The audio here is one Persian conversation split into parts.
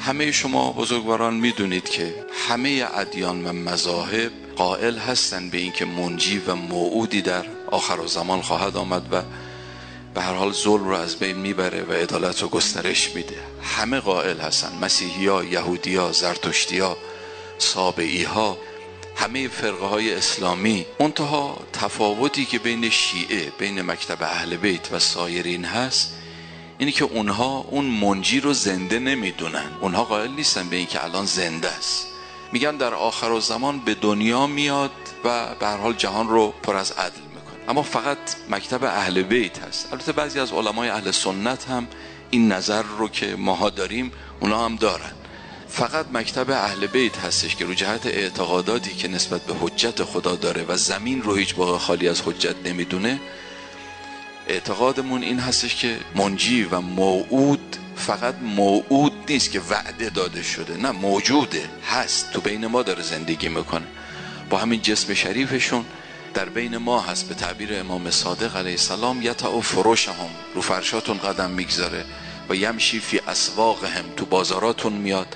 همه شما بزرگواران میدونید که همه ادیان و مذاهب قائل هستند به اینکه منجی و موعودی در آخرالزمان خواهد آمد و به هر حال ظلم رو از بین میبره و عدالت رو گسترش میده. همه قائل هستن، مسیحی‌ها، یهودی‌ها، زرتشتی‌ها، سابعی‌ها، همه فرقه های اسلامی. منتها تفاوتی که بین شیعه، بین مکتب اهل بیت و سایرین هست اینی که اونها اون منجی رو زنده نمیدونن. اونها قائل نیستن به این که الان زنده است. میگن در آخرالزمان به دنیا میاد و به هر حال جهان رو پر از عدل میکنه. اما فقط مکتب اهل بیت هست. البته بعضی از علمای اهل سنت هم این نظر رو که ماها داریم اونها هم دارن. فقط مکتب اهل بیت هستش که رو جهت اعتقاداتی که نسبت به حجت خدا داره و زمین رو هیچ موقع خالی از حجت نمیدونه، اعتقادمون این هستش که منجی و موعود فقط موعود نیست که وعده داده شده، نه، موجوده، هست، تو بین ما داره زندگی میکنه، با همین جسم شریفشون در بین ما هست. به تعبیر امام صادق علیه السلام یطأ فرشهم، رو فرشاتون قدم میگذاره و یمشی فی اسواقهم، تو بازاراتون میاد.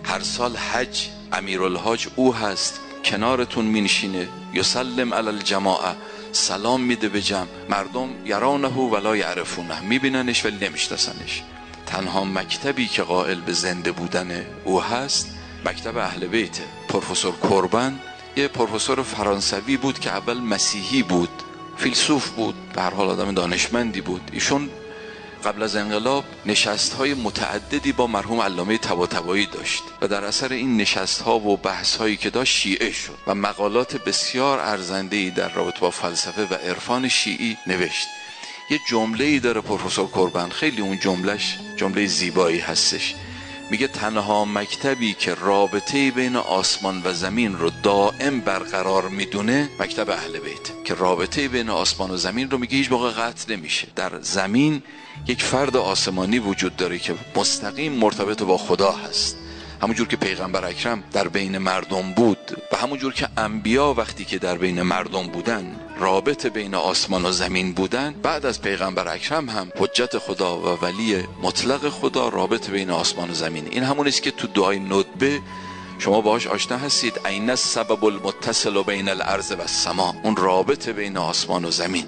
هر سال حج امیرالحاج او هست، کنارتون مینشینه، یسلم علی الجماعه، سلام میده به جمع. مردم یرانه ولا یعرفونه، میبیننش ولی نمیشناسنش. تنها مکتبی که قائل به زنده بودن او هست مکتب اهل بیته. پروفسور کوربن یه پروفسور فرانسوی بود که اول مسیحی بود، فیلسوف بود، به هر حال آدم دانشمندی بود. ایشون قبل از انقلاب نشست‌های متعددی با مرحوم علامه طباطبایی داشت و در اثر این نشست‌ها و بحث‌هایی که داشت شیعه شد و مقالات بسیار ارزنده‌ای در رابطه با فلسفه و عرفان شیعی نوشت. یه جمله‌ای داره پروفسور کوربن، خیلی اون جملهش جمله زیبایی هستش. میگه تنها مکتبی که رابطه بین آسمان و زمین رو دائم برقرار میدونه مکتب اهل بیت، که رابطه بین آسمان و زمین رو میگه هیچ موقع قطع نمیشه. در زمین یک فرد آسمانی وجود داره که مستقیم مرتبط با خدا هست، همونجور که پیغمبر اکرم در بین مردم بود و همونجور که انبیا وقتی که در بین مردم بودن رابطه بین آسمان و زمین بودن، بعد از پیغمبر اکرم هم حجت خدا و ولی مطلق خدا رابطه بین آسمان و زمین. این همون است که تو دعای ندبه شما باهاش آشنا هستید، عین السبب المتصل بین الارض و السما، اون رابطه بین آسمان و زمین.